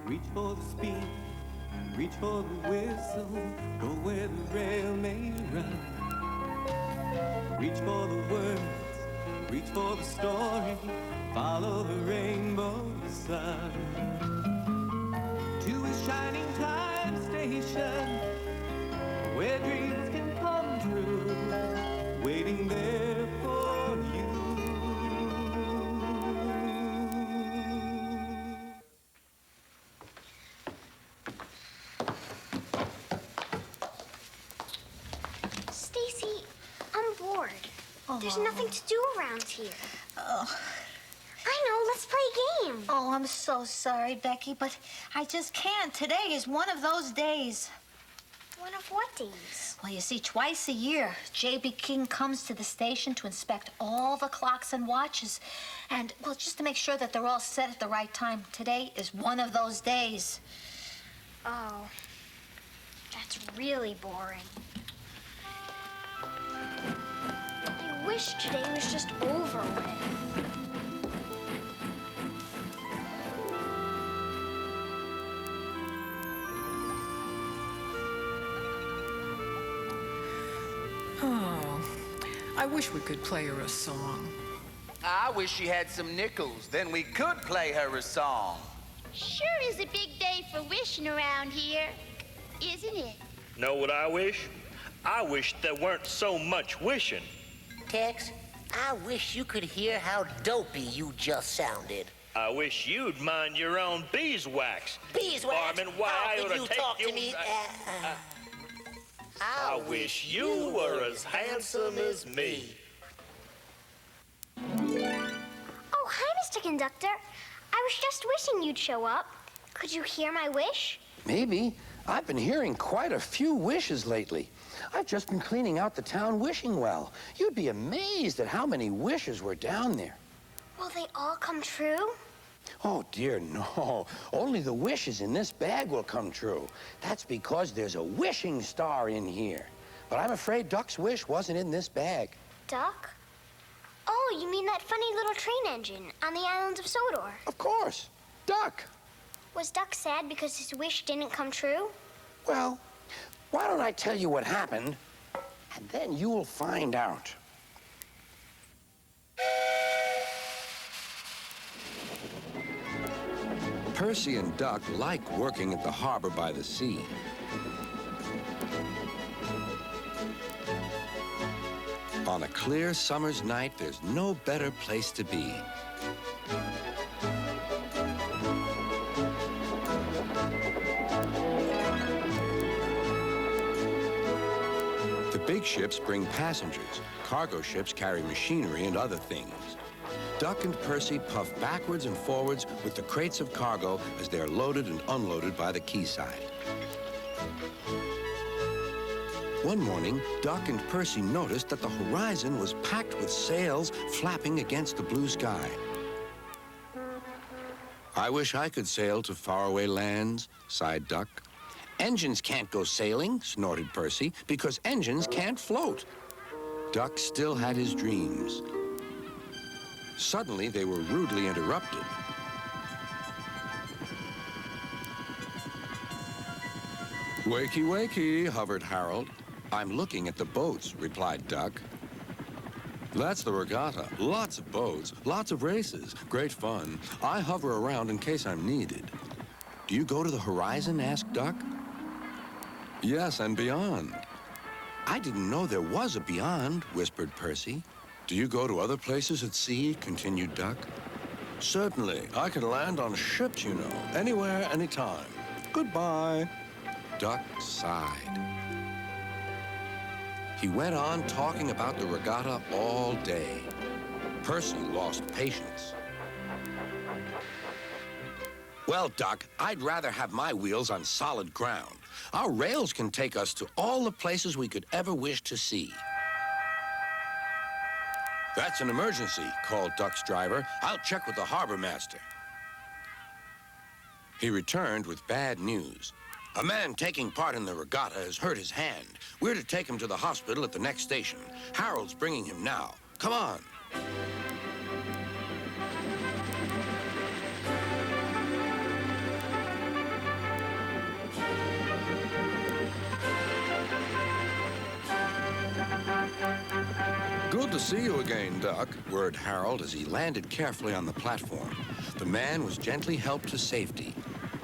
Reach for the speed, reach for the whistle, go where the rail may run. Reach for the words, reach for the story, follow the rainbow sun. To a shining time station, where dreams can come true, waiting there for you. Stacy, I'm bored. There's nothing to do around here. I know, let's play a game. Oh, I'm so sorry, Becky, but I just can't. Today is one of those days. One of what days? Well, you see, twice a year, J.B. King comes to the station to inspect all the clocks and watches. And, well, just to make sure that they're all set at the right time. Today is one of those days. Oh, that's really boring. I wish today was just over with. Oh, I wish we could play her a song. I wish she had some nickels, then we could play her a song. Sure is a big day for wishing around here, isn't it? Know what I wish? I wish there weren't so much wishing. Tex, I wish you could hear how dopey you just sounded. I wish you'd mind your own beeswax. Beeswax? Barman, why How I could ought you to take talk you... to me? I wish you were as handsome as me. Oh, hi, Mr. Conductor. I was just wishing you'd show up. Could you hear my wish? Maybe. I've been hearing quite a few wishes lately. I've just been cleaning out the town wishing well. You'd be amazed at how many wishes were down there. Will they all come true? Oh, dear, no. Only the wishes in this bag will come true. That's because there's a wishing star in here. But I'm afraid Duck's wish wasn't in this bag. Duck? Oh, you mean that funny little train engine on the island of Sodor? Of course. Duck. Was Duck sad because his wish didn't come true? Well, why don't I tell you what happened, and then you'll find out. Percy and Duck like working at the harbor by the sea. On a clear summer's night, there's no better place to be. The big ships bring passengers. Cargo ships carry machinery and other things. Duck and Percy puff backwards and forwards with the crates of cargo as they're loaded and unloaded by the quayside. One morning, Duck and Percy noticed that the horizon was packed with sails flapping against the blue sky. I wish I could sail to faraway lands, sighed Duck. Engines can't go sailing, snorted Percy, because engines can't float. Duck still had his dreams. Suddenly, they were rudely interrupted. Wakey, wakey, hovered Harold. I'm looking at the boats, replied Duck. That's the regatta. Lots of boats, lots of races, great fun. I hover around in case I'm needed. Do you go to the horizon, asked Duck. Yes, and beyond. I didn't know there was a beyond, whispered Percy. Do you go to other places at sea? Continued Duck. Certainly. I can land on ships, you know. Anywhere, anytime. Goodbye. Duck sighed. He went on talking about the regatta all day. Percy lost patience. Well, Duck, I'd rather have my wheels on solid ground. Our rails can take us to all the places we could ever wish to see. That's an emergency, called Duck's driver. I'll check with the harbor master. He returned with bad news. A man taking part in the regatta has hurt his hand. We're to take him to the hospital at the next station. Harold's bringing him now. Come on. to see you again, Duck, whirred Harold as he landed carefully on the platform. The man was gently helped to safety.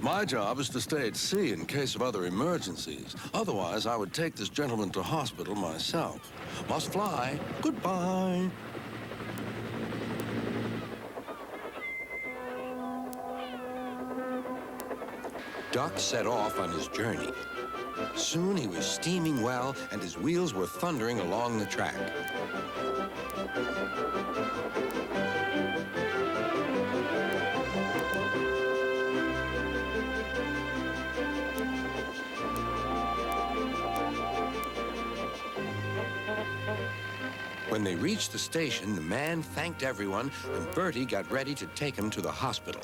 My job is to stay at sea in case of other emergencies. Otherwise, I would take this gentleman to hospital myself. Must fly. Goodbye. Duck set off on his journey. Soon he was steaming well, and his wheels were thundering along the track. When they reached the station, the man thanked everyone, and Bertie got ready to take him to the hospital.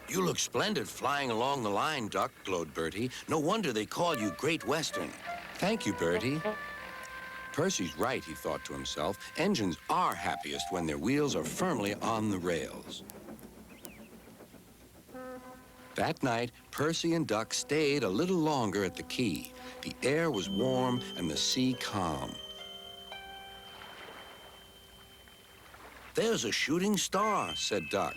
You look splendid flying along the line, Duck, glowed Bertie. No wonder they call you Great Western. Thank you, Bertie. Percy's right, he thought to himself. Engines are happiest when their wheels are firmly on the rails. That night, Percy and Duck stayed a little longer at the quay. The air was warm and the sea calm. There's a shooting star, said Duck.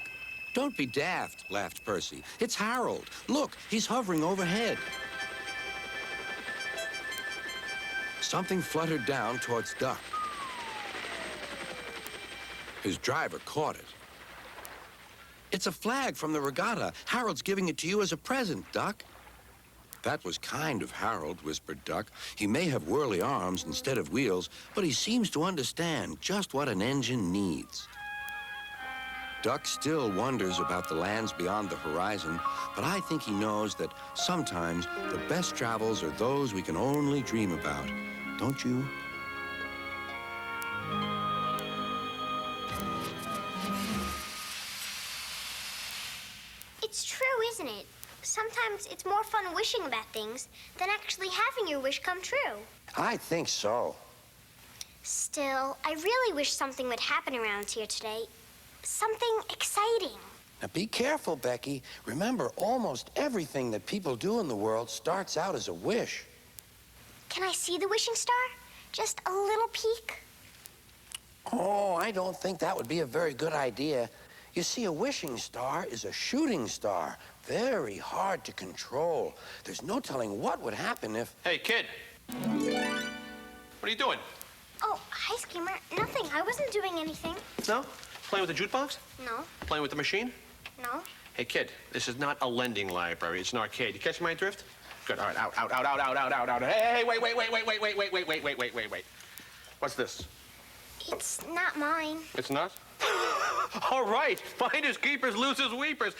Don't be daft, laughed Percy. It's Harold. Look, he's hovering overhead. Something fluttered down towards Duck. His driver caught it. It's a flag from the regatta. Harold's giving it to you as a present, Duck. That was kind of Harold, whispered Duck. He may have whirly arms instead of wheels, but he seems to understand just what an engine needs. Duck still wonders about the lands beyond the horizon, but I think he knows that sometimes the best travels are those we can only dream about. Don't you? It's true, isn't it? Sometimes it's more fun wishing about things than actually having your wish come true. I think so. Still, I really wish something would happen around here today. Something exciting. Now be careful, Becky. Remember, almost everything that people do in the world starts out as a wish. Can I see the wishing star? Just a little peek? Oh, I don't think that would be a very good idea. You see, a wishing star is a shooting star. Very hard to control. There's no telling what would happen if... Hey, kid. What are you doing? Oh, hi, Schemer. Nothing. I wasn't doing anything. No? Playing with the jukebox? No. Playing with the machine? No. Hey, kid, this is not a lending library. It's an arcade. You catch my drift? Good. All right, out. Hey, wait. What's this? It's not mine. It's not? All right. Finders keepers, losers weepers.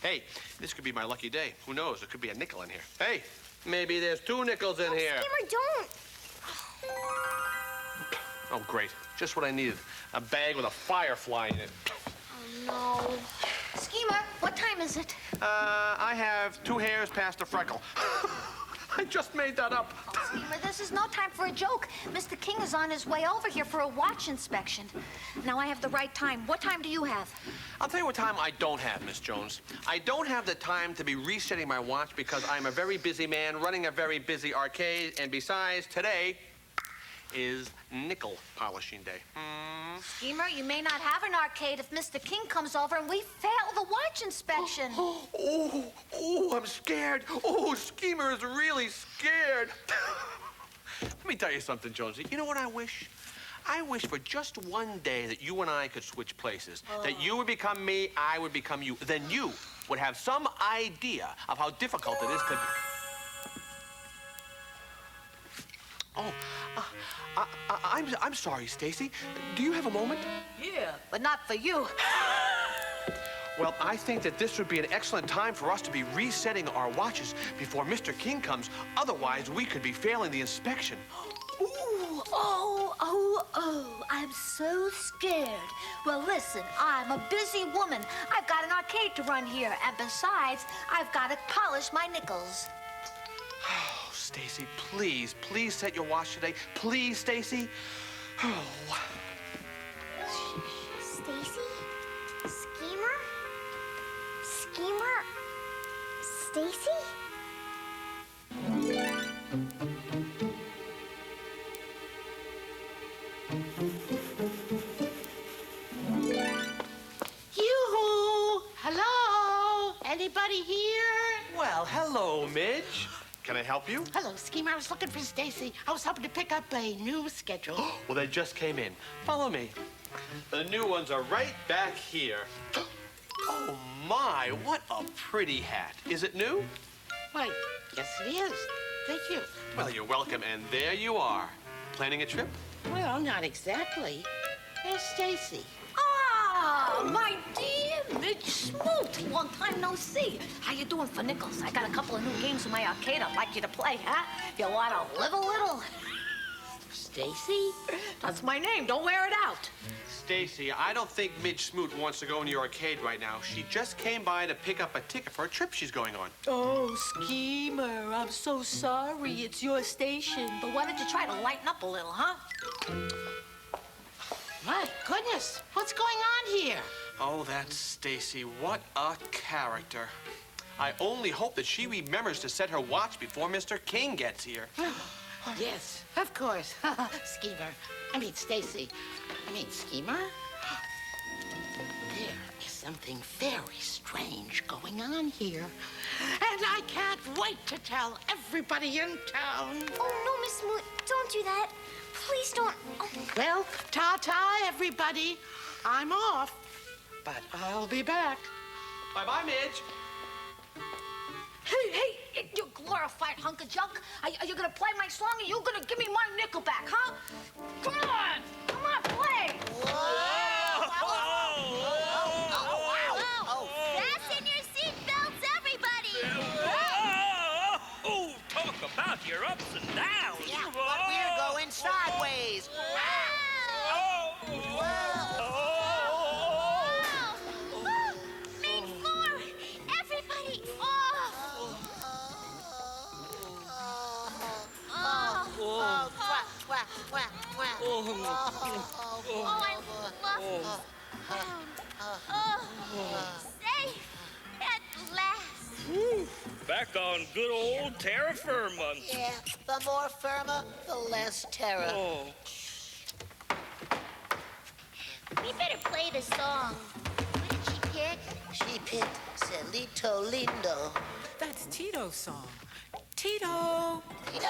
Hey, this could be my lucky day. Who knows? There could be a nickel in here. Hey, maybe there's 2 nickels in here. Schemer, don't. Oh, great. Just what I needed. A bag with a firefly in it. Oh, no. Schemer, what time is it? I have 2 hairs past a freckle. I just made that up. Oh, Schemer, this is no time for a joke. Mr. King is on his way over here for a watch inspection. Now I have the right time. What time do you have? I'll tell you what time I don't have, Miss Jones. I don't have the time to be resetting my watch because I'm a very busy man running a very busy arcade, and besides, today is nickel polishing day. Schemer, you may not have an arcade if Mr. King comes over and we fail the watch inspection. Oh, I'm scared. Oh, Schemer is really scared. Let me tell you something, Jonesy. You know what I wish? I wish for just one day that you and I could switch places. That you would become me, I would become you. Then you would have some idea of how difficult it is to... Oh, I'm sorry, Stacy. Do you have a moment? Yeah, but not for you. Well, I think that this would be an excellent time for us to be resetting our watches before Mr. King comes. Otherwise, we could be failing the inspection. Ooh, I'm so scared. Well, listen, I'm a busy woman. I've got an arcade to run here, and besides, I've got to polish my nickels. Oh, Stacy, please set your watch today. Please, Stacy. Oh. Stacy? Schemer? Stacy? Anybody here? Well, hello, Midge. Can I help you? Hello, Schemer. I was looking for Stacy. I was hoping to pick up a new schedule. Well, they just came in. Follow me. The new ones are right back here. Oh, my, what a pretty hat. Is it new? Why, yes, it is. Thank you. Well, you're welcome, and there you are. Planning a trip? Well, not exactly. There's Stacy. Ah, my dear Mitch Smoot. Long time no see. How you doing for nickels? I got a couple of new games in my arcade I'd like you to play, huh? You want to live a little? Stacy? That's my name. Don't wear it out. Stacy, I don't think Midge Smoot wants to go in the arcade right now. She just came by to pick up a ticket for a trip she's going on. Oh, Schemer, I'm so sorry. It's your station. But why don't you try to lighten up a little, huh? My goodness, what's going on here? Oh, that's Stacy. What a character. I only hope that she remembers to set her watch before Mr. King gets here. Yes, of course. Schemer. I mean, Stacy. I mean, Schemer. There is something very strange going on here. And I can't wait to tell everybody in town. Oh, no, Miss Smoot. Don't do that. Please don't. Oh. Well, ta-ta, everybody. I'm off, but I'll be back. Bye-bye, Midge. Hey, you glorified hunk of junk. Are you gonna play my song or you gonna give me my nickel back, huh? Come on, play. Fasten your seatbelts, everybody! Oh, talk about your ups and downs. Yeah, but we're going sideways. Main floor! Everybody! I love safe at last. Back on good old terra firma. Yeah, the more firma, the less terror. Oh. We better play the song. What did she pick? She picked Celito Lindo. That's Tito's song. Tito! Tito!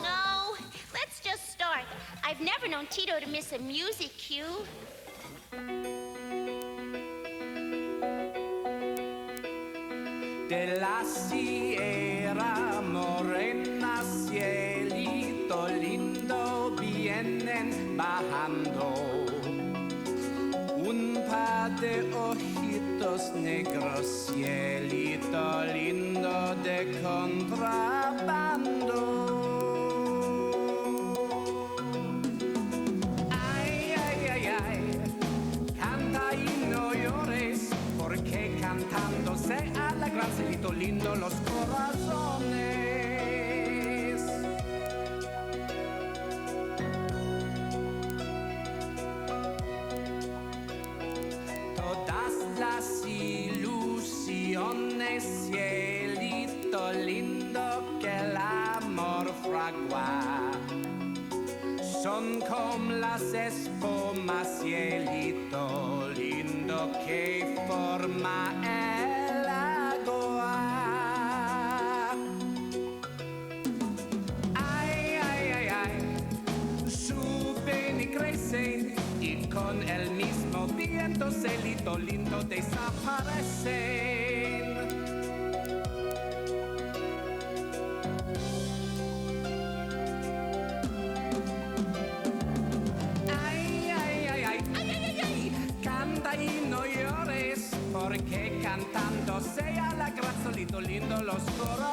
No, let's just start. I've never known Tito to miss a music cue. De la Sierra Morena, cielito lindo, vienen bajando un par de ojitos negros, cielito lindo de contrabando. Ay, ay, ay, ay, canta y no llores, porque cantando se alegran, cielito lindo, los corazones. Todas las ilusiones, cielito lindo, que el amor fragua, son como las espumas, cielito lindo, que forma el agua. Ay, ay, ay, ay, suben y crecen, y con el mismo viento, cielito lindo, desaparecen. Ay, ay, ay, ay, ay, ay, ay, canta y no llores, porque cantando sea la gran, solito lindo, los corazones.